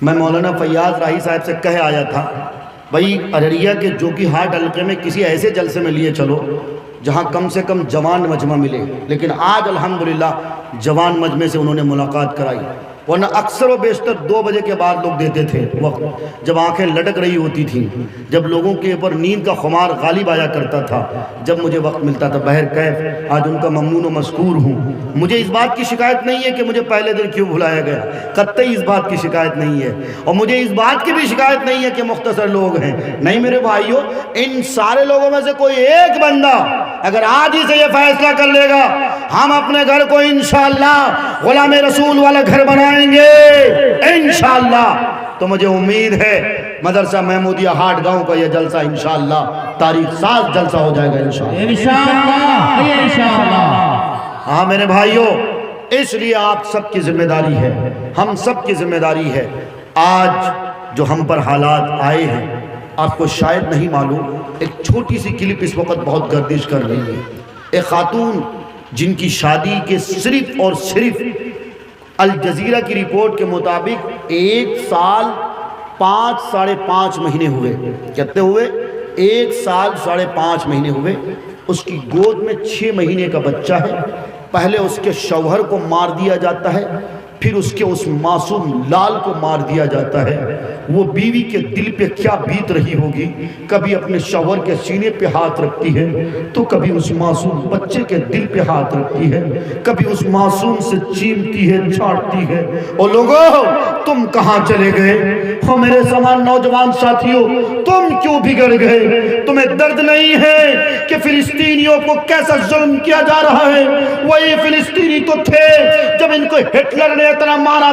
میں مولانا فیاض راہی صاحب سے کہہ آیا تھا بھائی ارریہ کے جوکی ہاٹ حلقے میں کسی ایسے جلسے میں لیے چلو جہاں کم سے کم جوان مجمع ملے، لیکن آج الحمدللہ جوان مجمع سے انہوں نے ملاقات کرائی، ورنہ اکثر و بیشتر 2 بجے کے بعد لوگ دیتے تھے وقت، جب آنکھیں لٹک رہی ہوتی تھیں، جب لوگوں کے اوپر نیند کا خمار غالب آیا کرتا تھا، جب مجھے وقت ملتا تھا۔ بہر کیف آج ان کا ممنون و مذکور ہوں۔ مجھے اس بات کی شکایت نہیں ہے کہ مجھے پہلے دن کیوں بھلایا گیا، قطعی اس بات کی شکایت نہیں ہے، اور مجھے اس بات کی بھی شکایت نہیں ہے کہ مختصر لوگ ہیں، نہیں میرے بھائیوں، ان سارے لوگوں میں سے کوئی ایک بندہ اگر آج ہی سے یہ فیصلہ کر لے گا ہم اپنے گھر کو انشاءاللہ غلام رسول والا گھر بنائیں گے انشاءاللہ، تو مجھے امید ہے مدرسہ محمودیہ ہاٹ گاؤں کا یہ جلسہ انشاءاللہ تاریخ ساز جلسہ ہو جائے گا انشاءاللہ۔ ہاں میرے بھائیوں، اس لیے آپ سب کی ذمہ داری ہے، ہم سب کی ذمہ داری ہے۔ آج جو ہم پر حالات آئے ہیں آپ کو شاید نہیں معلوم، ایک چھوٹی سی کلپ اس وقت بہت گردش کر رہی ہے۔ ایک خاتون جن کی شادی کے صرف اور صرف الجزیرہ کی رپورٹ کے مطابق 1 سال 5 ساڑھے 5 مہینے ہوئے، کہتے ہوئے 1 سال 5.5 مہینے ہوئے، اس کی گود میں 6 مہینے کا بچہ ہے۔ پہلے اس کے شوہر کو مار دیا جاتا ہے، پھر اس کے اس معصوم لال کو مار دیا جاتا ہے۔ وہ بیوی کے دل پہ کیا بیت رہی ہوگی، کبھی اپنے شوہر کے سینے پہ ہاتھ رکھتی ہے تو کبھی اس معصوم بچے کے دل پہ ہاتھ رکھتی ہے، کبھی اس معصوم سے چیمتی ہے، چھاٹتی ہے۔ اور لوگوں تم کہاں چلے گئے ہو میرے سامان نوجوان ساتھیوں، تم کیوں بگڑ گئے؟ تمہیں درد نہیں ہے کہ فلسطینیوں کو کیسا ظلم کیا جا رہا ہے؟ وہی فلسطینی تو تھے جب ان کو ہٹلر نے اتنا مارا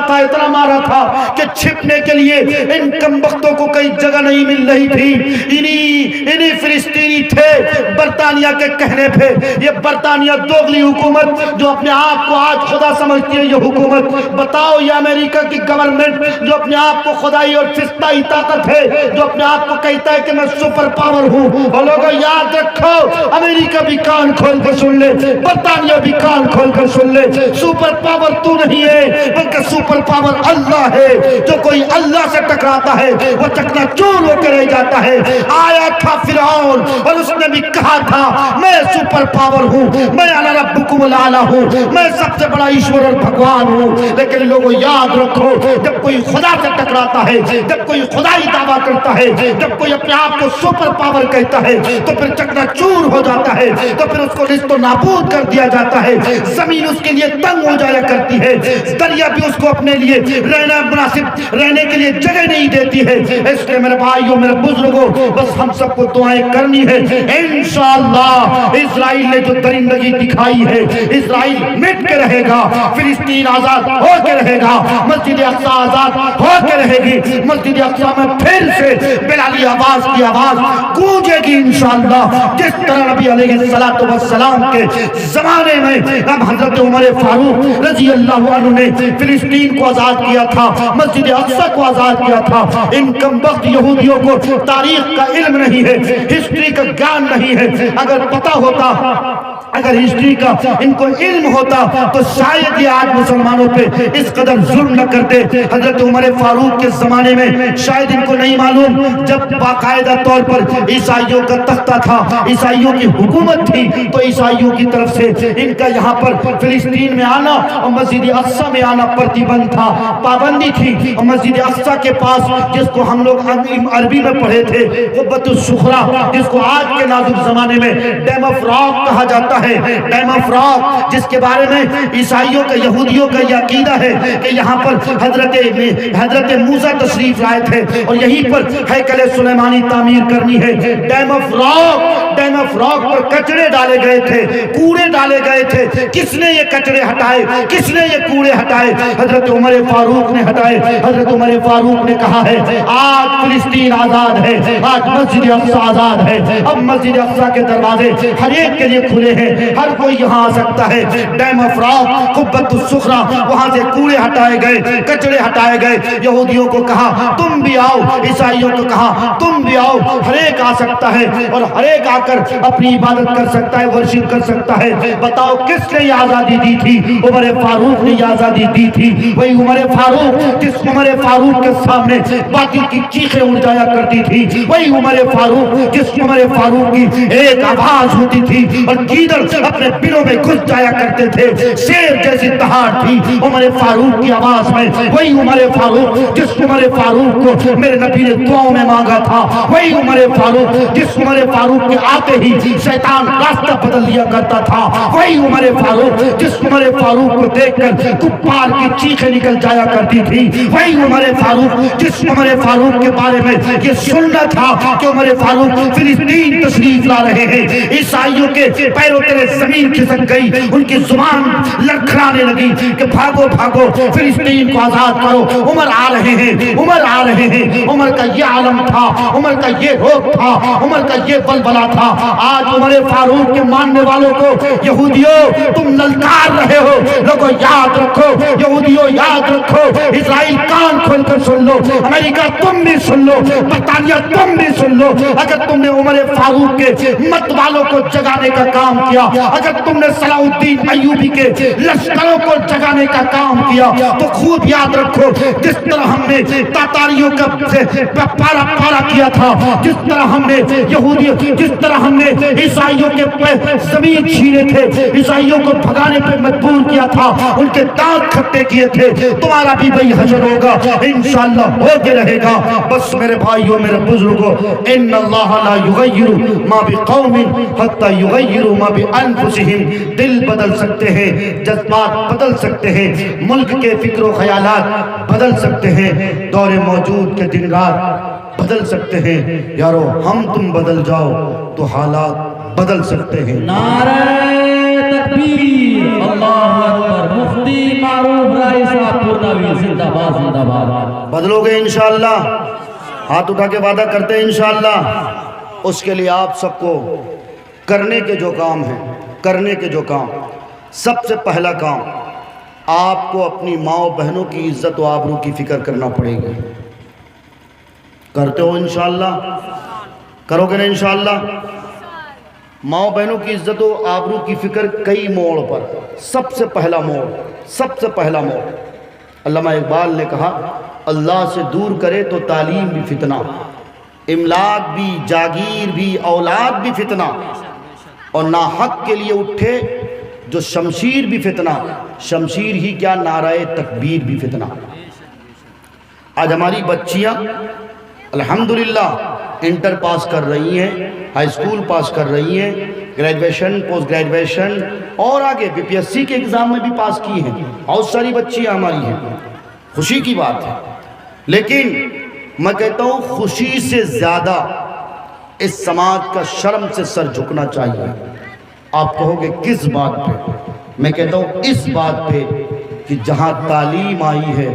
تھا کہ چھپنے کے لیے ان کمبختوں کو کئی جگہ نہیں مل رہی تھی۔ انہی فلسطینی تھے برطانیہ کے کہنے پہ، یہ برطانیہ دوغلی حکومت جو اپنے آپ کو آج خدا سمجھتی ہے، یہ حکومت بتاؤ، یہ امریکہ کی گورنمنٹ جو اپنے آپ کو خدائی اور فسطائی طاقت ہے، جو اپنے آپ کو کہتا ہے کہ میں سپر پاور ہوں۔ اور لوگوں یاد رکھو، امریکہ بھی کان کھول کر سن لے، برطانیہ بھی کان کھول کر سن لے، سپر پاور تو نہیں ہے بلکہ سپر پاور اللہ ہے۔ جو کوئی اللہ سے ٹکراتا ہے وہ چکنا چور ہو کے رہ جاتا ہے۔ آیا تھا فرعون اور اس نے بھی کہا تھا میں سپر پاور ہوں، میں انا ربکم الاعلی ہوں، میں سب سے بڑا ایشور اور بھگوان ہوں۔ لیکن لوگوں یاد رکھو، جب کوئی خدا سے ٹکراتا ہے، جب کوئی خدائی دعویٰ کرتا ہے، جب کوئی اپنے آپ کو سپر پاور کہتا ہے تو پھر چکنا چور ہو جاتا ہے، تو پھر اس کو نیست و نابود کر دیا جاتا ہے۔ زمین اس کے لیے تنگ ہو جایا کرتی ہے، دریا بھی اس کو اپنے لیے رہنا مناسب رہنے کے لیے جگہ نہیں دیتی ہے۔ اس لیے میرے بھائیوں، میرے بزرگوں، بس ہم سب کو دعائیں کرنی ہے۔ انشاءاللہ اسرائیل نے جو درندگی دکھائی ہے، اسرائیل مٹ کے رہے گا، فلسطین آزاد ہو کے رہے گا، مسجد اقصی آزاد ہو کے رہے گی۔ مسجد اقصی میں پھر سے بلالی آواز کی آواز گونجے گی انشاءاللہ، جس طرح نبی علیہ السلام کے زمانے میں اب حضرت عمر فاروق رضی اللہ عنہ نے فلسطین کو آزاد کیا تھا، مسجد اقصی کو آزاد کیا تھا۔ ان کمبخت یہودیوں کو تاریخ کا علم نہیں ہے، ہسٹری کا گیان نہیں ہے۔ اگر پتہ ہوتا، اگر ہسٹری کا ان کو علم ہوتا تو شاید یہ آج مسلمانوں پہ اس قدر ظلم نہ کرتے۔ حضرت عمر فاروق کے زمانے میں شاید ان کو نہیں معلوم، جب باقاعدہ طور پر عیسائیوں کا تختہ تھا، عیسائیوں کی حکومت تھی، تو عیسائیوں کی طرف سے ان کا یہاں پر فلسطین میں آنا اور مسجد اقصی میں آنا پرتیبند تھا، پابندی تھی۔ اور مسجد اقصی کے پاس جس کو ہم لوگ عربی میں پڑھے تھے قبۃ الصخرہ، جس کو آج کے نازک زمانے میں ڈیم آف راک کہا جاتا ہے، ڈیم آف راک، جس کے بارے میں عیسائیوں کا یہودیوں کا یہ عقیدہ ہے کہ یہاں پر حضرت موسیٰ تشریف لائے تھے اور یہیں پر ہیکل سلیمانی تعمیر کرنی ہے۔ ڈیم آف راک پر کچرے ڈالے گئے تھے، کوڑے ڈالے گئے تھے۔ کس نے یہ کچرے ہٹائے؟ کس نے یہ کوڑے ہٹائے؟ حضرت عمر فاروق نے ہٹائے۔ حضرت عمر فاروق نے کہا ہے آج فلسطین آزاد ہے، آج مسجد اقصی آزاد ہے، اب مسجد اقصی کے دروازے ہر ایک کے لیے کھلے رہے ہیں، ہر کوئی یہاں آ سکتا ہے۔ ڈیم افراق، قبۃ الصخرہ، وہاں سے کوڑے ہٹائے گئے، کچرے ہٹائے گئے۔ یہودیوں کو کہا تم بھی آؤ، عیسائیوں کو کہا تم بھی آؤ، ہر ایک آ سکتا ہے اور ہر ایک آ کر اپنی عبادت کر سکتا ہے، ورشپ کر سکتا ہے۔ بتاؤ کس نے یہ آزادی دی تھی؟ عمر فاروق نے یہ آزادی دی تھی۔ وہی عمر فاروق جس عمر فاروق کے سامنے باطل کی چیخیں اڑ جایا کرتی تھی، وہی عمر فاروق جس عمر فاروق کی ایک آواز ہوتی تھی اور گیدڑ اپنے بلوں میں گھس جایا کرتے تھے، شیر جیسی دہاڑ تھی عمر فاروق کی آواز میں۔ وہی عمر فاروق جس عمر فاروق کو میرے نبی نے دعاؤں میں مانگا تھا، وہی عمر فاروق جس عمر فاروق کے آتے ہی شیطان راستہ بدل لیا کرتا تھا، وہی عمر فاروق جس عمر فاروق کو دیکھ کر کفار کی چیخیں نکل جایا کرتی تھی، وہی عمر فاروق جس عمر فاروق کے بارے میں یہ سننا تھا کہ عمر فاروق فلسطین تشریف لا رہے ہیں۔ عیسائیوں کے پیروں تلے زمین کھسک گئی، ان کی زبان لڑکھڑانے لگی کہ بھاگو بھاگو فلسطین کو آزاد کرو، عمر آ رہے ہیں، عمر آ رہے ہیں۔ عمر کا یہ عالم تھا، عمر کا یہ روپ تھا، عمر کا یہ بلبلہ تھا۔ آج عمر فاروق کے ماننے والوں کو یہودیوں تم للکار رہے ہو، لوگوں یاد رکھو، یہودیوں یاد رکھو، اسرائیل کان کھول کر سن لو، امریکہ تم بھی سن لو، برطانیہ تم بھی سن لو، اگر تم نے عمر فاروق کے مت والوں کو جگانے کا کام کیا، اگر تم نے صلاح الدین ایوبی کے لشکروں کو جگانے کا کام کیا، تو خوب یاد رکھو جس طرح ہم نے تاتاریوں کا پارا پارا کیا تھا، جس طرح ہم نے یہودیوں، جس طرح ہم نے عیسائیوں کے زمین چھینے تھے، عیسائیوں کو بھگانے پہ مجبور کیا تھا، ان کے دانت کھٹے کیے تھے، تمہارا بھی وہی حشر ہوگا انشاءاللہ، ہو کے رہے گا۔ بس میرے بھائیوں، میرے بزرگوں، ان اللہ لا یغیر ما بقوم حتی یغیروا ما بانفسہم۔ دل بدل سکتے ہیں، جذبات بدل سکتے ہیں، ملک کے فکر و خیالات بدل سکتے ہیں، دور موجود کے دن رات بدل سکتے ہیں۔ یارو ہم تم بدل جاؤ تو حالات بدل سکتے ہیں۔ نعرہ تکبیر، اللہ اکبر۔ مفتی معروف رائی صاحب پورناوی زندہ باد، زندہ باد۔ بدلو گے انشاءاللہ، ہاتھ اٹھا کے وعدہ کرتے ہیں انشاءاللہ۔ اس کے لیے آپ سب کو کرنے کے جو کام ہیں، کرنے کے جو کام، سب سے پہلا کام آپ کو اپنی ماں و بہنوں کی عزت و آبرو کی فکر کرنا پڑے گی۔ کرتے ہو انشاءاللہ؟ کرو گے نا انشاءاللہ؟ ماں و بہنوں کی عزت و آبرو کی فکر کئی موڑ پر، سب سے پہلا موڑ، سب سے پہلا موڑ، علامہ اقبال نے کہا اللہ سے دور کرے تو تعلیم بھی فتنہ، املاک بھی، جاگیر بھی، اولاد بھی فتنہ، اور ناحق کے لیے اٹھے جو شمشیر بھی فتنہ، شمشیر ہی کیا نعرہ تکبیر بھی فتنہ۔ آج ہماری بچیاں الحمدللہ انٹر پاس کر رہی ہیں، ہائی اسکول پاس کر رہی ہیں، گریجویشن، پوسٹ گریجویشن اور آگے بی پی ایس سی کے ایگزام میں بھی پاس کی ہیں، بہت ساری بچیاں ہماری ہیں، خوشی کی بات ہے۔ لیکن میں کہتا ہوں خوشی سے زیادہ اس سماج کا شرم سے سر جھکنا چاہیے۔ آپ کہو گے کس بات پہ؟ میں کہتا ہوں اس بات پہ کہ جہاں تعلیم آئی ہے،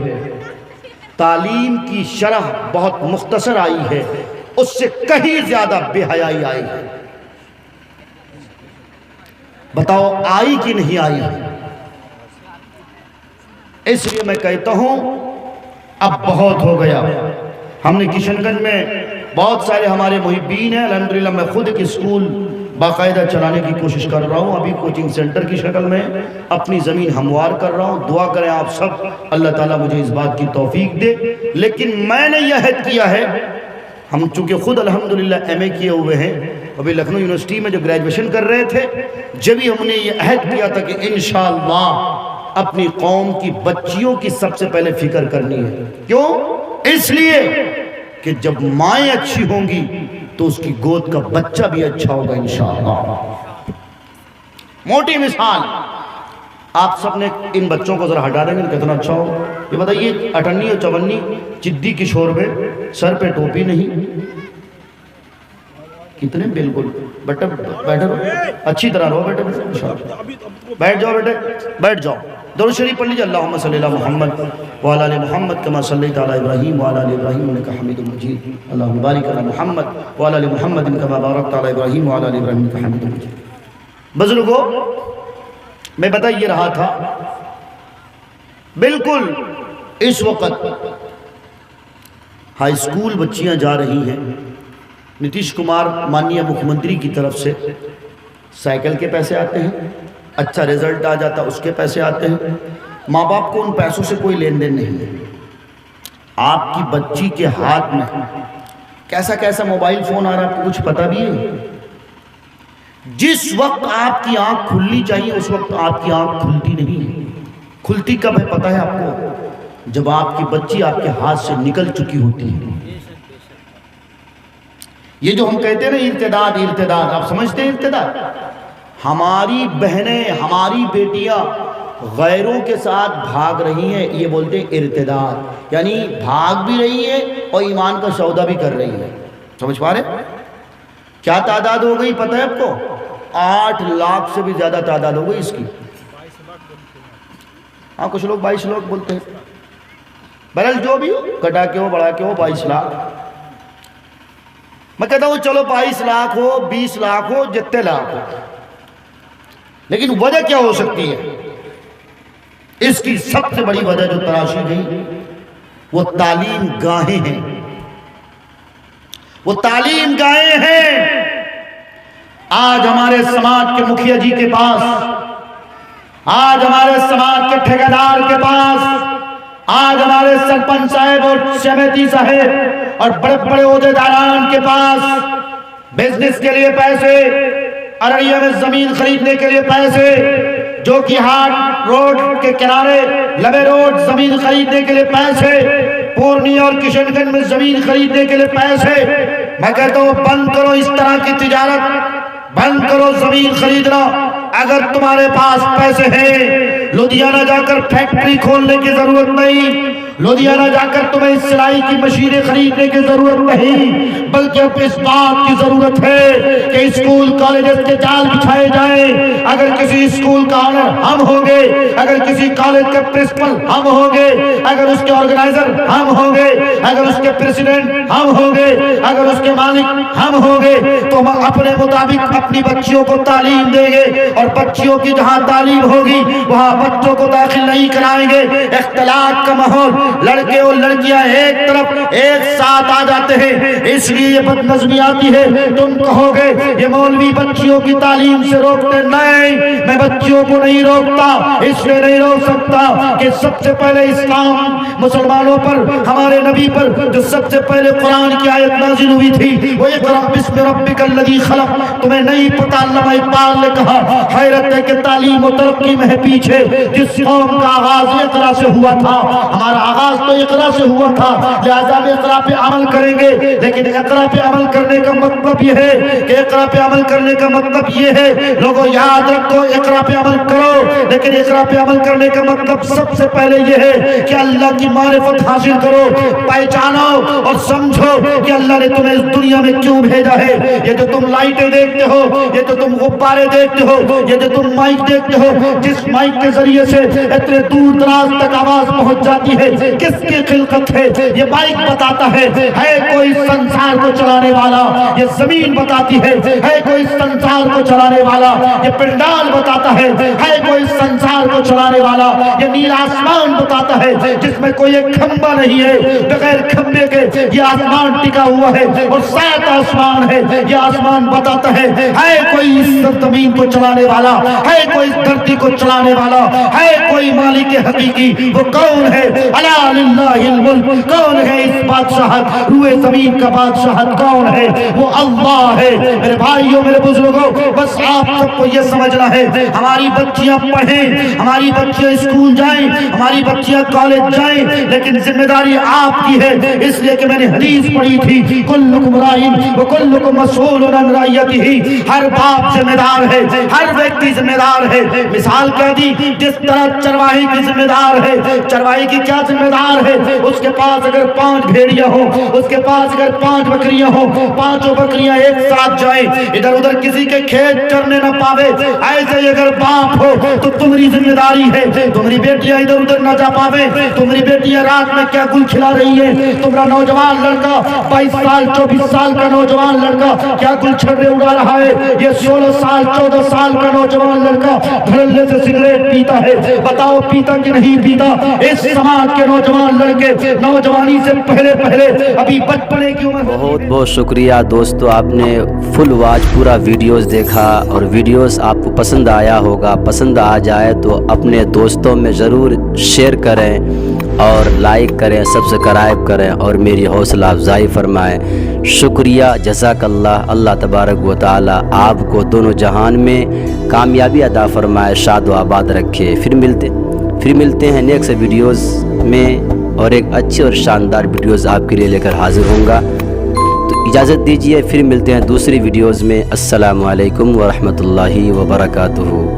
تعلیم کی شرح بہت مختصر آئی ہے، اس سے کہیں زیادہ بے حیائی آئی ہے۔ بتاؤ آئی کہ نہیں آئی؟ اس لیے میں کہتا ہوں اب بہت ہو گیا۔ ہم نے کشن گنج میں بہت سارے ہمارے محبین ہیں، الحمدللہ میں خود ایک اسکول باقاعدہ چلانے کی کوشش کر رہا ہوں، ابھی کوچنگ سینٹر کی شکل میں اپنی زمین ہموار کر رہا ہوں۔ دعا کریں آپ سب، اللہ تعالیٰ مجھے اس بات کی توفیق دے۔ لیکن میں نے یہ عہد کیا ہے، ہم چونکہ خود الحمدللہ ایم اے کیے ہوئے ہیں، ابھی لکھنؤ یونیورسٹی میں جو گریجویشن کر رہے تھے، جب ہی ہم نے یہ عہد کیا تھا کہ انشاءاللہ اپنی قوم کی بچیوں کی سب سے پہلے فکر کرنی ہے۔ کیوں؟ اس لیے کہ جب مائیں اچھی ہوں گی تو اس کی گود کا بچہ بھی اچھا ہوگا انشاءاللہ۔ موٹی مثال، آپ سب نے ان بچوں کو ذرا ہٹا دیں گے کتنا اچھا ہو۔ یہ بتائیے 58 اور 54 چدی کشور میں، سر پہ ٹوپی نہیں، کتنے بالکل بیٹا بیٹھے رہو، اچھی طرح رہو بیٹے، بیٹھ جاؤ بیٹے، بیٹھ جاؤ۔ درود شریف پڑھ لیجیے، اللہم صلی علی محمد وعلی آل محمد کما صلیت علی ابراہیم وعلی آل ابراہیم انک حمید مجید، اللہم بارک علی محمد وعلی آل محمد کما بارکت علی ابراہیم وعلی آل ابراہیم انک حمید مجید۔ بزرگوں، میں بتا یہ رہا تھا، بالکل اس وقت ہائی اسکول بچیاں جا رہی ہیں، نتیش کمار مانیہ مکھ منتری کی طرف سے سائیکل کے پیسے آتے ہیں، اچھا رزلٹ آ جاتا اس کے پیسے آتے ہیں، ماں باپ کو ان پیسوں سے کوئی لین دین نہیں ہے۔ آپ کی بچی کے ہاتھ میں کیسا کیسا موبائل فون آ رہا ہے، آپ کو کچھ پتہ بھی ہے؟ جس وقت آپ کی آنکھ کھلنی چاہیے اس وقت آپ کی آنکھ کھلتی نہیں ہے۔ کھلتی کب ہے پتہ ہے آپ کو؟ جب آپ کی بچی آپ کے ہاتھ سے نکل چکی ہوتی ہے۔ یہ جو ہم کہتے ہیں نا ارتداد، ارتداد، آپ سمجھتے ہیں ارتداد؟ ہماری بہنیں، ہماری بیٹیاں غیروں کے ساتھ بھاگ رہی ہیں، یہ بولتے ہیں ارتداد، یعنی بھاگ بھی رہی ہے اور ایمان کا سودا بھی کر رہی ہے۔ سمجھ پا رہے؟ کیا تعداد ہو گئی پتہ ہے آپ کو؟ 8 لاکھ سے بھی زیادہ تعداد ہو گئی اس کی۔ ہاں کچھ لوگ 22 لاکھ بولتے ہیں، بہرحال جو بھی ہو، گھٹا کے ہو بڑھا کے ہو، 22 لاکھ۔ میں کہتا ہوں چلو 22 لاکھ ہو، 20 لاکھ ہو، جتنے لاکھ ہو، لیکن وجہ کیا ہو سکتی ہے؟ اس کی سب سے بڑی وجہ جو تراشی گئی وہ تعلیم گاہیں ہیں، وہ تعلیم گاہیں ہیں۔ آج ہمارے سماج کے مکھیا جی کے پاس، آج ہمارے سماج کے ٹھیکیدار کے پاس، آج ہمارے سرپنچ صاحب اور سمیتی صاحب اور بڑے بڑے عہدیداران کے پاس بزنس کے لیے پیسے، ارڑیا میں زمین خریدنے کے لیے پیسے، جو کہ ہاٹ روڈ کے کنارے لبے روڈ زمین خریدنے کے لیے پیسے، پورنی اور کشن گنج میں زمین خریدنے کے لیے پیسے۔ میں کہتا ہوں بند کرو اس طرح کی تجارت، بند کرو زمین خریدنا۔ اگر تمہارے پاس پیسے ہیں، لدھیانہ جا کر فیکٹری کھولنے کی ضرورت نہیں، لدھیانہ جا کر تمہیں سلائی کی مشینیں خریدنے کی ضرورت نہیں، بلکہ اب اس بات کی ضرورت ہے کہ اسکول کالجز کے جال بچھائے جائیں۔ اگر کسی اسکول کا آنر ہم ہوں گے، اگر کسی کالج کا پرنسپل ہم ہوں گے، اگر اس کے آرگنائزر ہم ہوں گے، اگر اس کے پریزیڈنٹ ہم ہوں گے، اگر اس کے مالک ہم ہوں گے، تو ہم اپنے مطابق اپنی بچیوں کو تعلیم دیں گے، اور بچیوں کی جہاں تعلیم ہوگی وہاں بچوں کو داخل نہیں کرائیں گے۔ اختلاط کا ماحول، لڑکے اور لڑکیاں ایک طرف ایک ساتھ آ جاتے ہیں، اس لیے یہ بد نظمی آتی ہے۔ تم کہو گے یہ مولوی بچیوں کی تعلیم سے روکتے، نہیں، میں بچیوں کو نہیں روکتا، اس لیے نہیں روک سکتا کہ سب سے پہلے اسلام مسلمانوں پر، ہمارے نبی پر جو سب سے پہلے قرآن کی آیت نازل ہوئی تھی وہ اقرأ بسم ربک الذی خلق، تمہیں نہیں پتا، علامہ اقبال نے کہا حیرت ہے کہ تعلیم و ترقی میں ہے پیچھے، جس قوم کا آغاز اقرا سے ہوا تھا، ہمارا آغاز تو اقرا سے ہوا تھا، لہذا ہم اقرا پہ عمل کریں گے۔ لیکن اقرا پہ عمل کرنے کا مطلب یہ ہے کہ اقرا پہ عمل کرنے کا مطلب یہ ہے، لوگوں یاد رکھو اقرا پہ عمل کرو، لیکن اقرا پہ عمل کرنے کا مطلب سب سے پہلے یہ ہے کہ اللہ کی معرفت حاصل کرو، پہچانو اور سمجھو کہ اللہ نے تمہیں اس دنیا میں کیوں بھیجا ہے۔ یہ جو تم لائٹیں دیکھتے ہو، یہ جو تم غبارے دیکھتے ہو، یہ جو تم مائک دیکھتے ہو، جس مائک کے ذریعے سے اتنے دور دراز تک آواز پہنچ جاتی ہے، کس کی خلقت ہے یہ مائک بتاتا ہے کوئی سنسار کو چلانے والا، یہ زمین بتاتی ہے کوئی سنسار کو چلانے والا، یہ پنڈال بتاتا ہے کوئی سنسار کو چلانے والا، یہ نیلا آسمان بتاتا ہے جس میں کوئی ایک کھمبا نہیں ہے، بغیر کھمبے کے یہ آسمان ٹکا ہوا ہے اور سات آسمان ہے، یہ آسمان بتاتا ہے کوئی اس زمین کو چلانے والا، ہے کوئی اس دھرتی کو چلانے والا، ہے کوئی مالک حقیقی، وہ کون ہے؟ الا للہ الملک، کون ہے اس بادشاہت، روئے زمین کا بادشاہت کون ہے؟ وہ اللہ ہے۔ میرے بھائیوں، میرے بزرگوں، بس آپ سب کو یہ سمجھنا ہے، ہماری بچیاں پڑھیں، ہماری بچیاں اسکول جائیں، ہماری بچیاں کالج جائیں، لیکن ذمہ داری آپ کی ہے، اس لیے کہ میں نے حدیث پڑھی تھی کلکم راعٍ وکلکم مسئول عن رعیتہ، ہر باپ ذمہ دار ہے، ہر ویکتی ذمہ دار ہے۔ مثال کیا دی؟ جس طرح چرواہی کی ذمہ دار ہے، چرواہی کی کیا ذمہ دار نوجوان ہے اس کے پاس اگر 5 بھیڑیاں ہوں, اس کے پاس اگر 5 بکریاں ہوں, 5 بکریاں ایک ساتھ جائیں, ادھر ادھر کسی کے کھیت چرنے نہ پاوے, ایسے ہی اگر باپ ہو تو تمہاری ذمہ داری ہے تمہاری بیٹیاں ادھر ادھر نہ جا پاوے, تمہاری بیٹیاں رات میں کیا گل کھلا رہی ہے, تمہارا نوجوان لڑکا 22 سال 24 سال کا نوجوان لڑکا کیا گل چھڑے اڑا رہا ہے, یہ 16 سال 14 سال کا نوجوان لڑکا دھڑلے سے سگریٹ پیتا ہے, بتاؤ پیتا کہ نہیں پیتا. اس سماج کے نوجوان لڑکے نوجوانی سے پہلے ابھی بچپنے کی عمر. بہت بہت شکریہ دوستو, آپ نے فل واچ پورا ویڈیوز دیکھا اور ویڈیوز آپ کو پسند آیا ہوگا. پسند آ جائے تو اپنے دوستوں میں ضرور شیئر کریں اور لائک کریں, سبسکرائب کریں اور میری حوصلہ افزائی فرمائیں. شکریہ, جزاک اللہ. اللہ تبارک و تعالی آپ کو دونوں جہان میں کامیابی عطا فرمائے, شاد و آباد رکھے. پھر ملتے ہیں نیکسٹ ویڈیوز میں اور ایک اچھے اور شاندار ویڈیوز آپ کے لیے لے کر حاضر ہوں گا. تو اجازت دیجیے, پھر ملتے ہیں دوسری ویڈیوز میں. السلام علیکم ورحمۃ اللہ وبرکاتہ.